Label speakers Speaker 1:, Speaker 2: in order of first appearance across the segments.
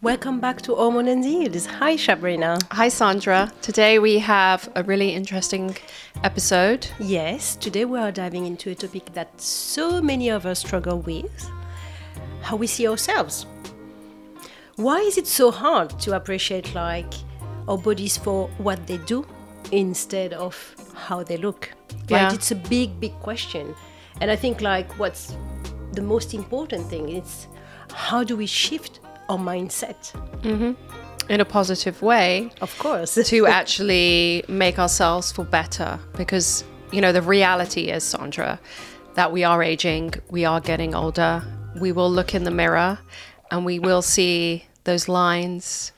Speaker 1: Welcome back to Hormone and Heels. Hi, Shabrina.
Speaker 2: Hi, Sandra. Today we have a really interesting episode.
Speaker 1: Yes, today we are diving into a topic that so many of us struggle with, how we see ourselves. Why is it so hard to appreciate our bodies for what they do instead of how they look?
Speaker 2: Yeah.
Speaker 1: Right? It's a big, big question. And I think what's the most important thing is how do we shift our mindset?
Speaker 2: In a positive way.
Speaker 1: Of course.
Speaker 2: To actually make ourselves feel better. Because, the reality is, Sandra, that we are aging, we are getting older. We will look in the mirror and we will see those lines.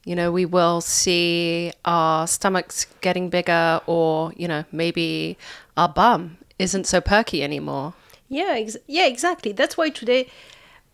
Speaker 2: We will see our stomachs getting bigger, or, maybe our bum isn't so perky anymore.
Speaker 1: Yeah, exactly. That's why today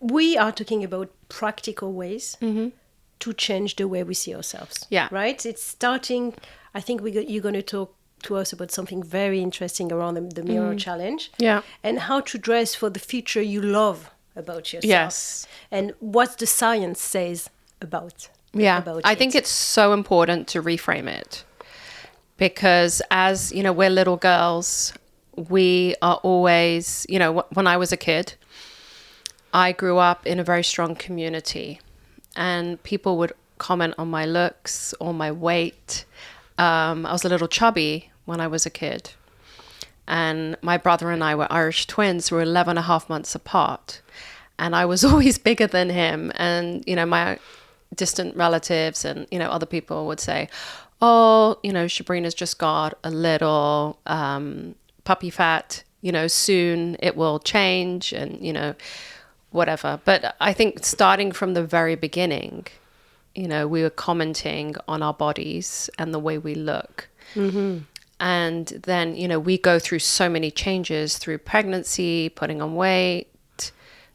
Speaker 1: we are talking about practical ways to change the way we see ourselves.
Speaker 2: Yeah.
Speaker 1: Right? It's starting, I think you're going to talk to us about something very interesting around the mirror challenge.
Speaker 2: Yeah.
Speaker 1: And how to dress for the future you love about yourself.
Speaker 2: Yes.
Speaker 1: And what the science says about
Speaker 2: I think it's so important to reframe it. Because as, we're little girls, we are always, when I was a kid, I grew up in a very strong community, and people would comment on my looks or my weight. I was a little chubby when I was a kid, and my brother and I were Irish twins. We were 11 and a half months apart, and I was always bigger than him. And, my distant relatives and, other people would say, oh, Shabrina's just got a little puppy fat, soon it will change, and, whatever. But I think starting from the very beginning, we were commenting on our bodies and the way we look. Mm-hmm. And then, we go through so many changes through pregnancy, putting on weight,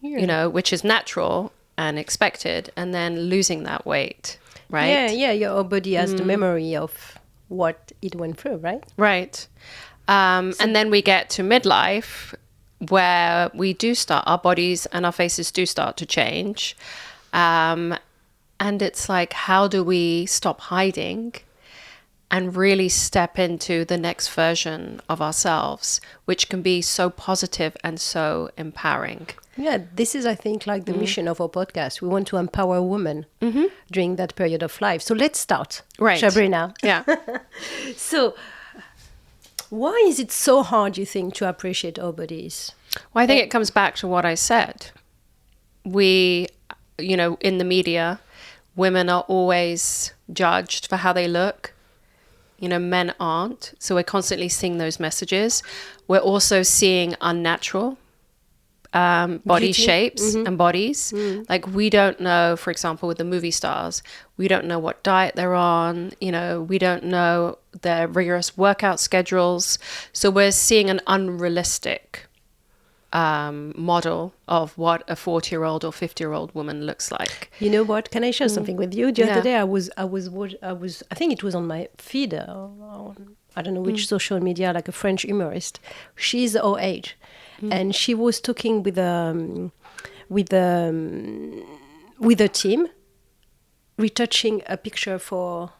Speaker 2: which is natural and expected, and then losing that weight, right?
Speaker 1: Yeah, your body has the memory of what it went through, right?
Speaker 2: Right. And then we get to midlife, where our bodies and our faces do start to change. And it's like, how do we stop hiding and really step into the next version of ourselves, which can be so positive and so empowering?
Speaker 1: Yeah, this is, I think, the mission of our podcast. We want to empower women during that period of life. So let's start,
Speaker 2: right,
Speaker 1: Shabrina.
Speaker 2: Yeah.
Speaker 1: So why is it so hard, you think, to appreciate our bodies?
Speaker 2: Well, I think it comes back to what I said. We, in the media, women are always judged for how they look. Men aren't. So we're constantly seeing those messages. We're also seeing unnatural body
Speaker 1: Beauty.
Speaker 2: shapes and bodies. Like, we don't know, for example, with the movie stars, we don't know what diet they're on. We don't know their rigorous workout schedules. So we're seeing an unrealistic model of what a 40-year-old or 50-year-old woman looks like.
Speaker 1: You know what? Can I share something with you? The other day, I think it was on my feed, I don't know which social media, like a French humorist. She's our age, and she was talking with a team, retouching a picture for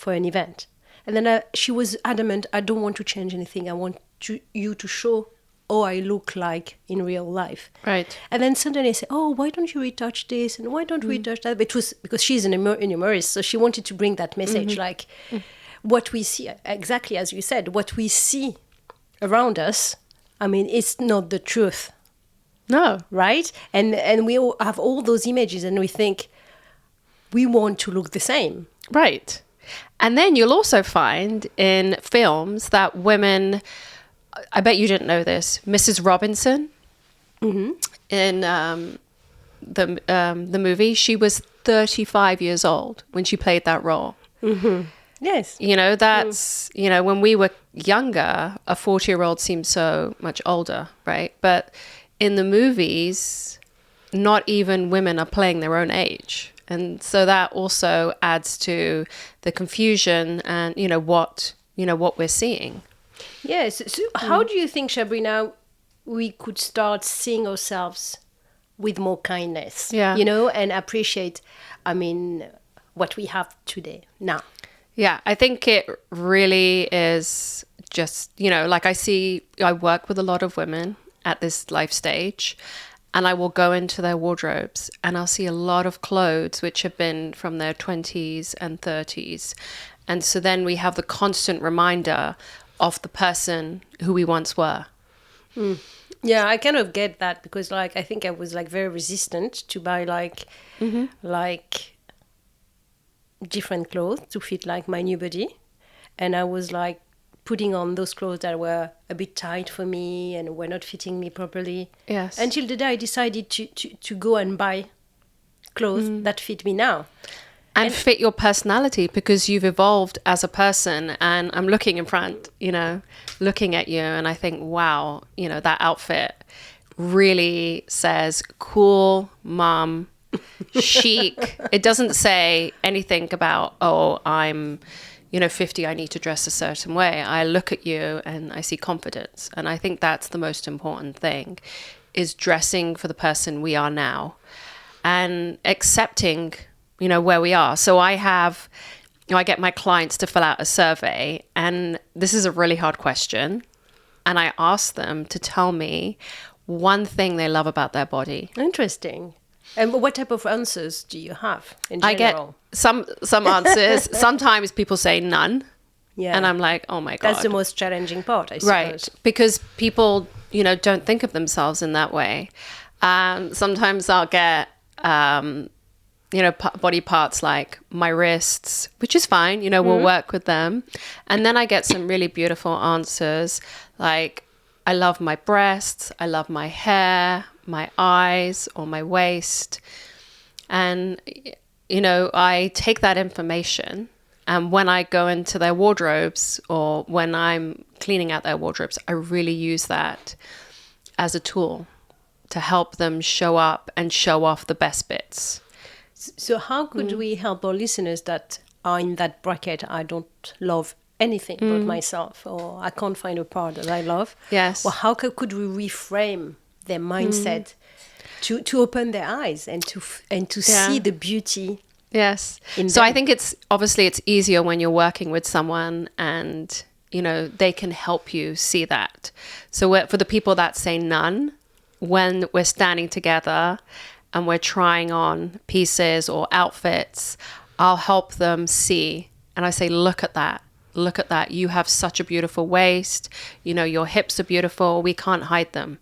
Speaker 1: an event, and then she was adamant, I don't want to change anything. I want you to show how I look like in real life.
Speaker 2: Right.
Speaker 1: And then suddenly I say, oh, why don't you retouch this? And why don't we retouch that? But it was because she's an humorist, so she wanted to bring that message, what we see, exactly as you said, what we see around us, it's not the truth.
Speaker 2: No.
Speaker 1: Right? And we all have all those images, and we think we want to look the same.
Speaker 2: Right. And then you'll also find in films that women, I bet you didn't know this, Mrs. Robinson, in the movie, she was 35 years old when she played that role.
Speaker 1: Mm-hmm. Yes.
Speaker 2: That's, when we were younger, a 40-year-old seemed so much older, right? But in the movies, not even women are playing their own age. And so that also adds to the confusion and, what we're seeing.
Speaker 1: Yes. So how do you think, Shabrina, we could start seeing ourselves with more kindness,
Speaker 2: Yeah.
Speaker 1: and appreciate what we have today now.
Speaker 2: Yeah, I think it really is just, like I work with a lot of women at this life stage, and I will go into their wardrobes and I'll see a lot of clothes which have been from their 20s and 30s. And so then we have the constant reminder of the person who we once were.
Speaker 1: Yeah, I kind of get that, because I think I was very resistant to buy different clothes to fit my new body, and I was putting on those clothes that were a bit tight for me and were not fitting me properly.
Speaker 2: Yes.
Speaker 1: Until the day I decided to go and buy clothes that fit me now.
Speaker 2: And fit your personality, because you've evolved as a person. And I'm looking in front, looking at you, and I think, wow, that outfit really says cool mom, chic. It doesn't say anything about, oh, I'm 50, I need to dress a certain way. I look at you and I see confidence. And I think that's the most important thing, is dressing for the person we are now and accepting where we are. So I get my clients to fill out a survey, and this is a really hard question. And I ask them to tell me one thing they love about their body.
Speaker 1: Interesting. And what type of answers do you have in general?
Speaker 2: I get some answers. Sometimes people say none.
Speaker 1: Yeah.
Speaker 2: And I'm like, oh my God.
Speaker 1: That's the most challenging part, I suppose.
Speaker 2: Right. Because people, don't think of themselves in that way. Sometimes I'll get, body parts like my wrists, which is fine. We'll work with them. And then I get some really beautiful answers like, I love my breasts, I love my hair, my eyes, or my waist. And, I take that information, and when I go into their wardrobes or when I'm cleaning out their wardrobes, I really use that as a tool to help them show up and show off the best bits.
Speaker 1: So how could we help our listeners that are in that bracket? I don't love anything about myself, or I can't find a part that I love.
Speaker 2: Yes.
Speaker 1: Well, how could we reframe their mindset to open their eyes and to see the beauty?
Speaker 2: Yes. So I think it's easier when you're working with someone and, they can help you see that. So for the people that say none, when we're standing together and we're trying on pieces or outfits, I'll help them see. And I say, look at that. Look at that. You have such a beautiful waist. Your hips are beautiful. We can't hide them.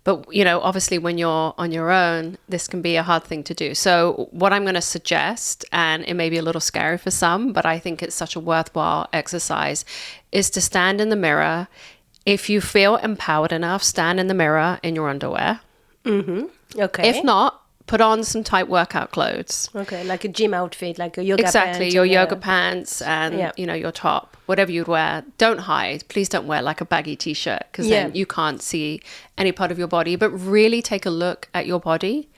Speaker 2: But, obviously when you're on your own, this can be a hard thing to do. So what I'm going to suggest, and it may be a little scary for some, but I think it's such a worthwhile exercise, is to stand in the mirror. If you feel empowered enough, stand in the mirror in your underwear.
Speaker 1: Mm-hmm. Okay.
Speaker 2: If not, put on some tight workout clothes.
Speaker 1: Okay, like a gym outfit, like a yoga pants.
Speaker 2: Exactly, your yoga pants and, your top, whatever you'd wear. Don't hide. Please don't wear like a baggy t-shirt, because then you can't see any part of your body. But really take a look at your body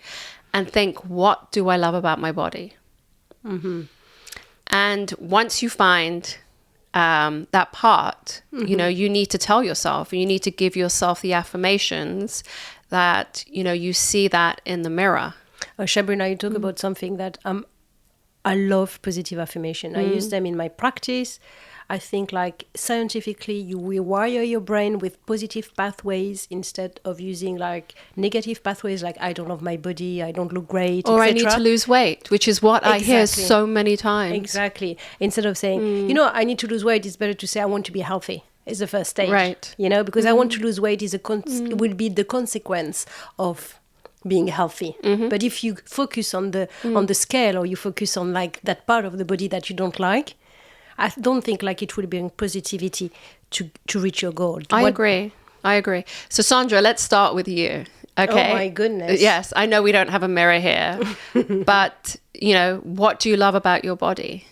Speaker 2: and think, what do I love about my body? Mm-hmm. And once you find that part, you need to tell yourself, you need to give yourself the affirmations that, you see that in the mirror.
Speaker 1: Shabrina, you talk about something that I love, positive affirmation. I use them in my practice. I think scientifically you rewire your brain with positive pathways instead of using negative pathways like I don't love my body, I don't look great,
Speaker 2: or
Speaker 1: etc.
Speaker 2: I need to lose weight, which is what I hear so many times.
Speaker 1: Exactly. Instead of saying, I need to lose weight, it's better to say I want to be healthy. Is the first stage.
Speaker 2: Right.
Speaker 1: Because I want to lose weight will be the consequence of being healthy. But if you focus on the scale, or you focus on that part of the body that you don't like, I don't think it will bring positivity to reach your goal.
Speaker 2: I agree. So Sandra, let's start with you. Okay.
Speaker 1: Oh my goodness.
Speaker 2: Yes, I know we don't have a mirror here, but what do you love about your body?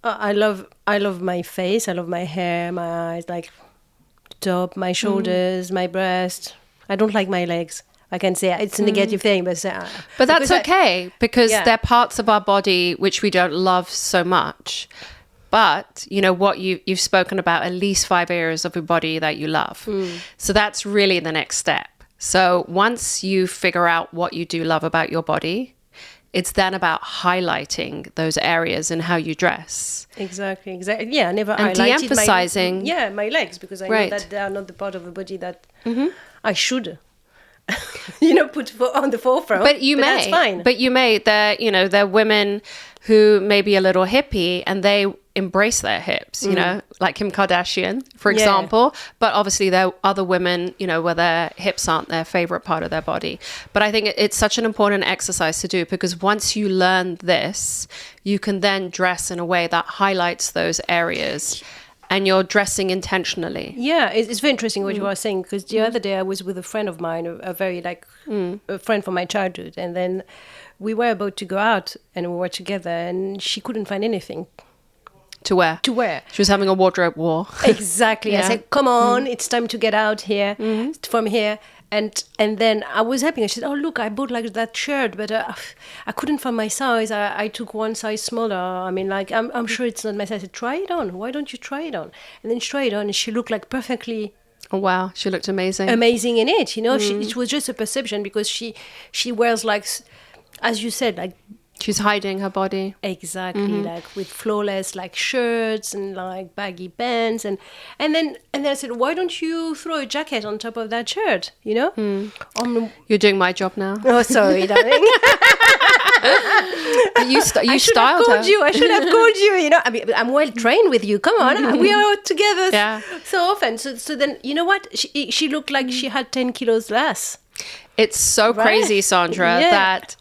Speaker 1: I love my face. I love my hair, my eyes, top, my shoulders, my breast. I don't like my legs. I can say it's a negative thing, but
Speaker 2: that's okay, because they're parts of our body which we don't love so much. But what you've spoken about, at least 5 areas of your body that you love. So that's really the next step. So once you figure out what you do love about your body, it's then about highlighting those areas and how you dress.
Speaker 1: Exactly. Yeah, I never
Speaker 2: And
Speaker 1: highlighted
Speaker 2: de-emphasizing.
Speaker 1: my legs, because I know
Speaker 2: Right.
Speaker 1: that they are not the part of the body that I should, put on the forefront.
Speaker 2: But you may.
Speaker 1: That's fine.
Speaker 2: But you may. They're women who may be a little hippie and they embrace their hips, like Kim Kardashian, for example. But obviously there are other women, where their hips aren't their favorite part of their body. But I think it's such an important exercise to do, because once you learn this, you can then dress in a way that highlights those areas. And you're dressing intentionally.
Speaker 1: Yeah, it's very interesting what you are saying, because the other day I was with a friend of mine, a very a friend from my childhood, and then we were about to go out and we were together, and she couldn't find anything
Speaker 2: To wear. She was having a wardrobe war.
Speaker 1: Exactly.
Speaker 2: Yeah.
Speaker 1: I said, come on, it's time to get out here, from here. And then I was helping her. She said, oh, look, I bought that shirt, but I couldn't find my size. I took one size smaller. I mean, I'm sure it's not my size. I said, try it on. Why don't you try it on? And then she tried it on, and she looked perfectly
Speaker 2: Oh, wow. She looked amazing.
Speaker 1: amazing in it. It was just a perception, because she wears as you said,
Speaker 2: She's hiding her body.
Speaker 1: exactly with flawless shirts and baggy pants, and then I said, why don't you throw a jacket on top of that shirt?
Speaker 2: You're doing my job now.
Speaker 1: Oh, sorry, darling.
Speaker 2: You
Speaker 1: I should have
Speaker 2: styled
Speaker 1: called
Speaker 2: her.
Speaker 1: you. I should have called you. I mean, I'm well trained with you. Come on, we are together so often. So then, you know what? She looked like she had 10 kilos less.
Speaker 2: It's so crazy, Sandra, that,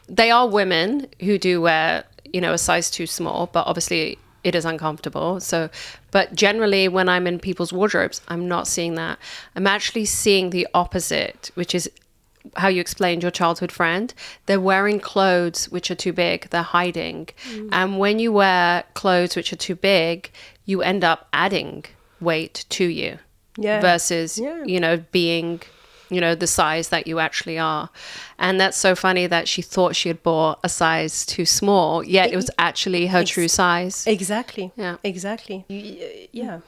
Speaker 2: they are women who do wear, a size too small, but obviously it is uncomfortable. But generally when I'm in people's wardrobes, I'm not seeing that. I'm actually seeing the opposite, which is how you explained your childhood friend. They're wearing clothes which are too big. They're hiding. And when you wear clothes which are too big, you end up adding weight to you versus, being the size that you actually are. And that's so funny that she thought she had bought a size too small, yet it was actually her true size.
Speaker 1: Exactly.
Speaker 2: Yeah.
Speaker 1: Exactly. Yeah.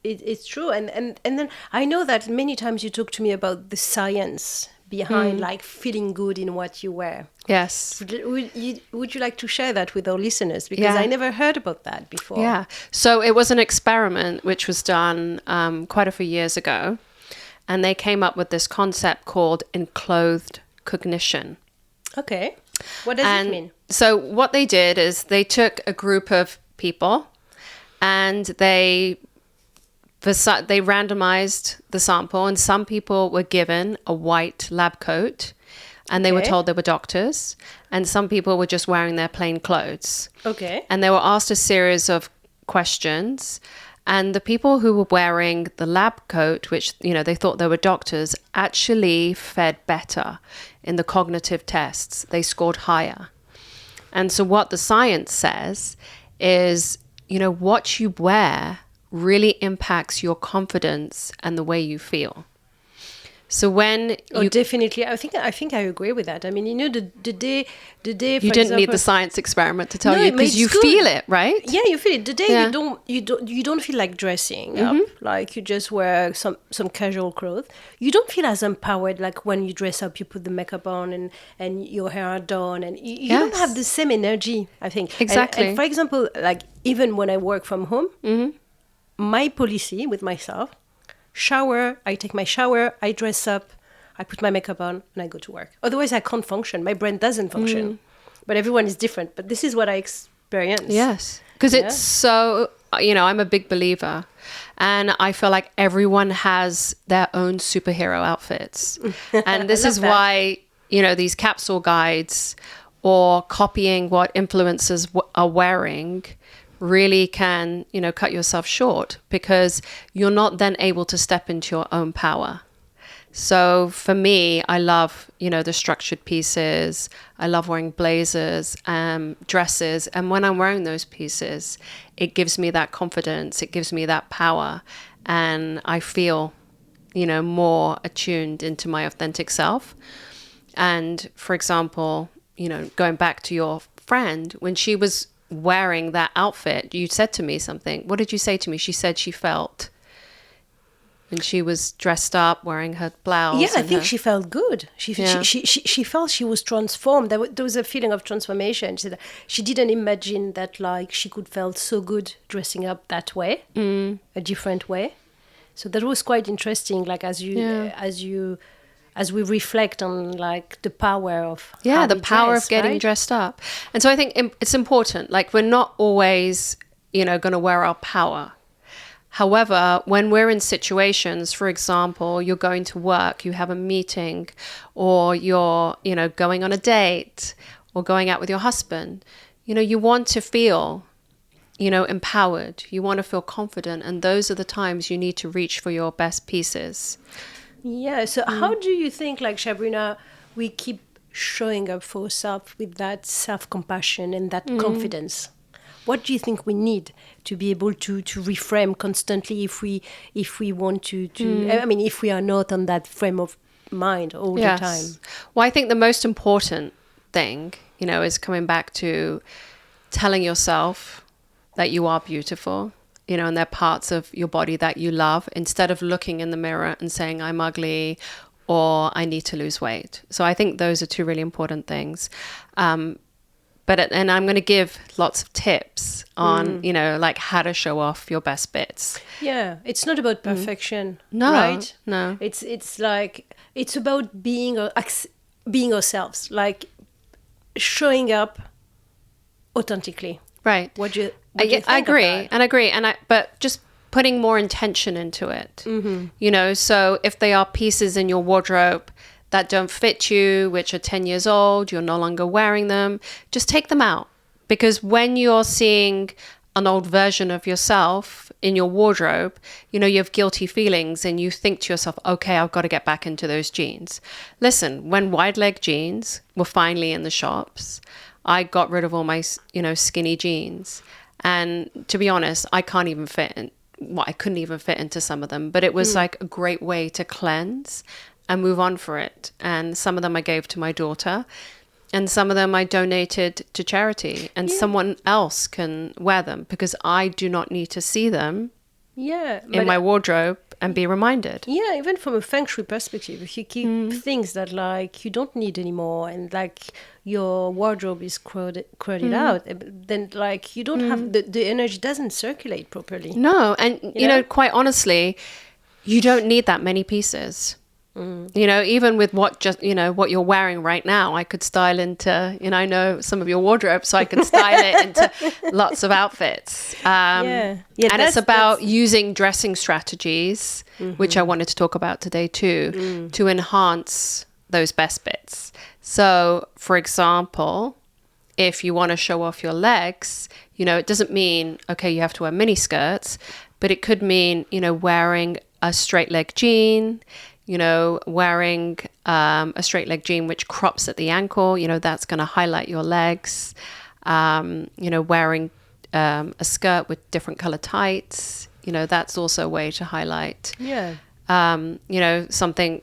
Speaker 1: It's true. And then I know that many times you talk to me about the science behind feeling good in what you wear.
Speaker 2: Yes.
Speaker 1: Would you like to share that with our listeners? Because I never heard about that before.
Speaker 2: Yeah. So it was an experiment which was done quite a few years ago. And they came up with this concept called enclothed cognition.
Speaker 1: Okay. What does it mean?
Speaker 2: So what they did is they took a group of people and they randomized the sample, and some people were given a white lab coat and they were told they were doctors, and some people were just wearing their plain clothes.
Speaker 1: Okay.
Speaker 2: And they were asked a series of questions. And the people who were wearing the lab coat, which, they thought they were doctors, actually fared better in the cognitive tests. They scored higher. And so what the science says is, what you wear really impacts your confidence and the way you feel. So when
Speaker 1: definitely, I think I agree with that. I mean, the day
Speaker 2: you didn't need the science experiment to tell you, because you feel it, right?
Speaker 1: Yeah, you feel it. The day you don't feel like dressing up, like you just wear some casual clothes. You don't feel as empowered like when you dress up. You put the makeup on and your hair are done, and you don't have the same energy, I think.
Speaker 2: Exactly.
Speaker 1: And for example, even when I work from home, my policy with myself. I take my shower, I dress up, I put my makeup on, and I go to work. Otherwise, I can't function. My brain doesn't function. But everyone is different. But this is what I experience.
Speaker 2: Yes. Because it's so, I'm a big believer. And I feel like everyone has their own superhero outfits. And this is why, these capsule guides or copying what influencers are wearing really can, cut yourself short, because you're not then able to step into your own power. So for me, I love, the structured pieces. I love wearing blazers, dresses. And when I'm wearing those pieces, it gives me that confidence. It gives me that power. And I feel, more attuned into my authentic self. And for example, going back to your friend, when she was wearing that outfit, you said to me something. What did you say to me? She said she felt when she was dressed up, wearing her blouse.
Speaker 1: Yeah, I think she felt good.
Speaker 2: Yeah.
Speaker 1: She felt she was transformed. There was a feeling of transformation. She said she didn't imagine that like she could felt so good dressing up that way, a different way. So that was quite interesting. Like as we reflect on like the power of how
Speaker 2: the
Speaker 1: we
Speaker 2: power
Speaker 1: dress,
Speaker 2: of getting
Speaker 1: right?
Speaker 2: dressed up. And so I think it's important. Like we're not always, going to wear our power. However, when we're in situations, for example, you're going to work, you have a meeting, or you're, going on a date or going out with your husband, you want to feel, empowered. You want to feel confident. And those are the times you need to reach for your best pieces.
Speaker 1: Yeah. So how do you think, like Shabrina, we keep showing up for ourselves with that self-compassion and that confidence? What do you think we need to be able to reframe constantly if we want to I mean, if we are not on that frame of mind all the time?
Speaker 2: Well, I think the most important thing, is coming back to telling yourself that you are beautiful, and there are parts of your body that you love, instead of looking in the mirror and saying, I'm ugly or I need to lose weight. So I think those are two really important things. And I'm going to give lots of tips on, like how to show off your best bits.
Speaker 1: Yeah, it's not about perfection,
Speaker 2: No,
Speaker 1: right?
Speaker 2: no.
Speaker 1: It's like it's about being ourselves, like showing up authentically.
Speaker 2: Right.
Speaker 1: What do you think
Speaker 2: I agree,
Speaker 1: of that?
Speaker 2: and I agree, but just putting more intention into it. So if they are pieces in your wardrobe that don't fit you, which are 10 years old, you're no longer wearing them, just take them out. Because when you're seeing an old version of yourself in your wardrobe, you have guilty feelings and you think to yourself, okay, I've got to get back into those jeans. Listen, when wide leg jeans were finally in the shops, I got rid of all my, skinny jeans. And to be honest, I couldn't even fit into some of them, but it was like a great way to cleanse and move on for it. And some of them I gave to my daughter, and some of them I donated to charity, and someone else can wear them because I do not need to see them in my wardrobe and be reminded.
Speaker 1: Yeah, even from a feng shui perspective, if you keep things that like you don't need anymore and like your wardrobe is crowded out, then like you don't have the energy doesn't circulate properly.
Speaker 2: No, and quite honestly, you don't need that many pieces. Even with what you're wearing right now, I could style into, I know some of your wardrobe, so I could style it into lots of outfits. And it's about using dressing strategies, which I wanted to talk about today too, to enhance those best bits. So, for example, if you want to show off your legs, it doesn't mean, okay, you have to wear mini skirts, but it could mean, wearing a straight leg jean, wearing a straight leg jean which crops at the ankle, that's going to highlight your legs. Wearing a skirt with different color tights, that's also a way to highlight.
Speaker 1: Yeah.
Speaker 2: Something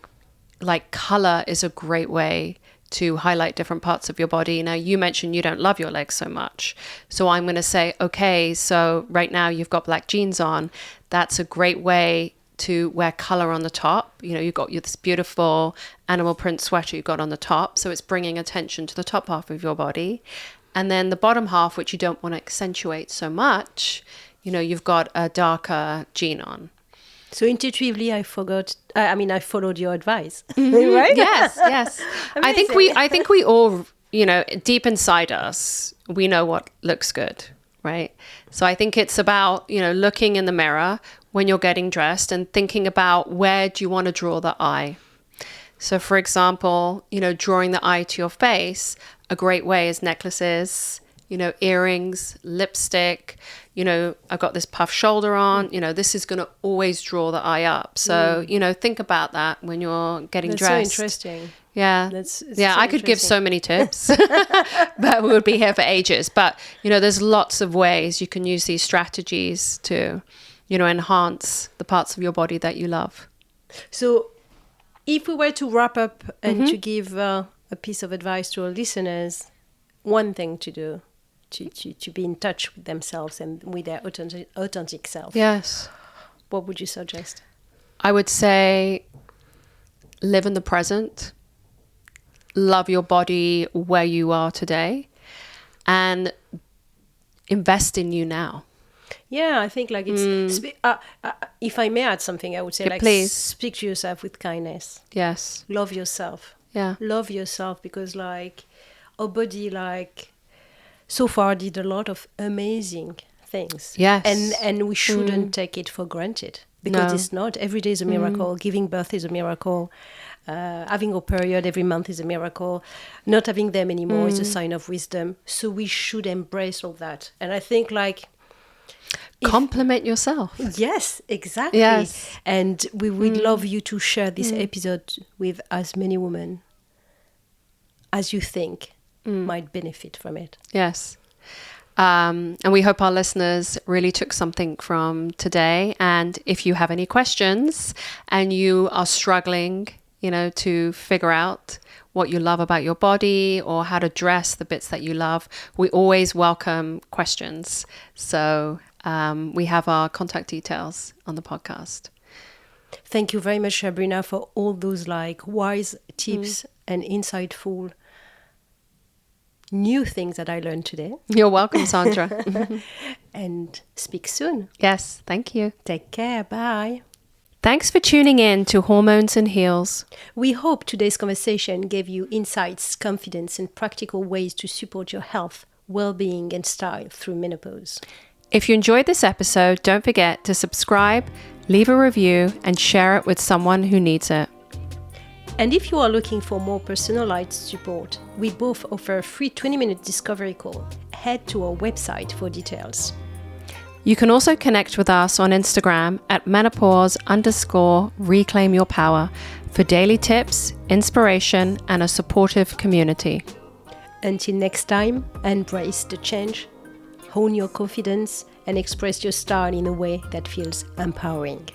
Speaker 2: like color is a great way to highlight different parts of your body. Now, you mentioned you don't love your legs so much. So I'm going to say, okay, so right now you've got black jeans on. That's a great way to wear color on the top. You've got this beautiful animal print sweater you've got on the top. So it's bringing attention to the top half of your body. And then the bottom half, which you don't want to accentuate so much, you've got a darker jean on.
Speaker 1: So intuitively, I followed your advice, right?
Speaker 2: Yes. I think we all, deep inside us, we know what looks good, right? So I think it's about, looking in the mirror when you're getting dressed and thinking about where do you want to draw the eye. So for example, drawing the eye to your face, a great way is necklaces, earrings, lipstick, I've got this puff shoulder on, this is going to always draw the eye up. So, think about that when you're getting dressed.
Speaker 1: That's so interesting.
Speaker 2: Yeah. I could give so many tips, but we would be here for ages. But, there's lots of ways you can use these strategies to, enhance the parts of your body that you love.
Speaker 1: So if we were to wrap up and to give a piece of advice to our listeners, one thing to do to be in touch with themselves and with their authentic self.
Speaker 2: Yes.
Speaker 1: What would you suggest?
Speaker 2: I would say live in the present, love your body where you are today, and invest in you now.
Speaker 1: Yeah, I think like it's, if I may add something, I would say
Speaker 2: Yeah,
Speaker 1: like
Speaker 2: please.
Speaker 1: speak to yourself with kindness.
Speaker 2: Yes.
Speaker 1: Love yourself.
Speaker 2: Yeah.
Speaker 1: Love yourself, because like our body like so far did a lot of amazing things.
Speaker 2: Yes.
Speaker 1: And we shouldn't take it for granted, because
Speaker 2: No.
Speaker 1: it's not. Every day is a miracle. Giving birth is a miracle. Having a period every month is a miracle. Not having them anymore is a sign of wisdom. So we should embrace all that. And I think like
Speaker 2: Compliment yourself.
Speaker 1: yes, exactly.
Speaker 2: Yes.
Speaker 1: And we would love you to share this episode with as many women as you think might benefit from it.
Speaker 2: Yes. And we hope our listeners really took something from today. And if you have any questions and you are struggling, to figure out what you love about your body or how to dress the bits that you love, we always welcome questions. So we have our contact details on the podcast.
Speaker 1: Thank you very much, Shabrina, for all those like wise tips and insightful new things that I learned today.
Speaker 2: You're welcome, Sandra.
Speaker 1: And speak soon.
Speaker 2: Yes, thank you.
Speaker 1: Take care. Bye.
Speaker 2: Thanks for tuning in to Hormones and Heels.
Speaker 1: We hope today's conversation gave you insights, confidence, and practical ways to support your health, well-being, and style through menopause.
Speaker 2: If you enjoyed this episode, don't forget to subscribe, leave a review, and share it with someone who needs it.
Speaker 1: And if you are looking for more personalized support, we both offer a free 20-minute discovery call. Head to our website for details.
Speaker 2: You can also connect with us on Instagram at menopause_reclaim your power for daily tips, inspiration, and a supportive community.
Speaker 1: Until next time, embrace the change, hone your confidence, and express your style in a way that feels empowering.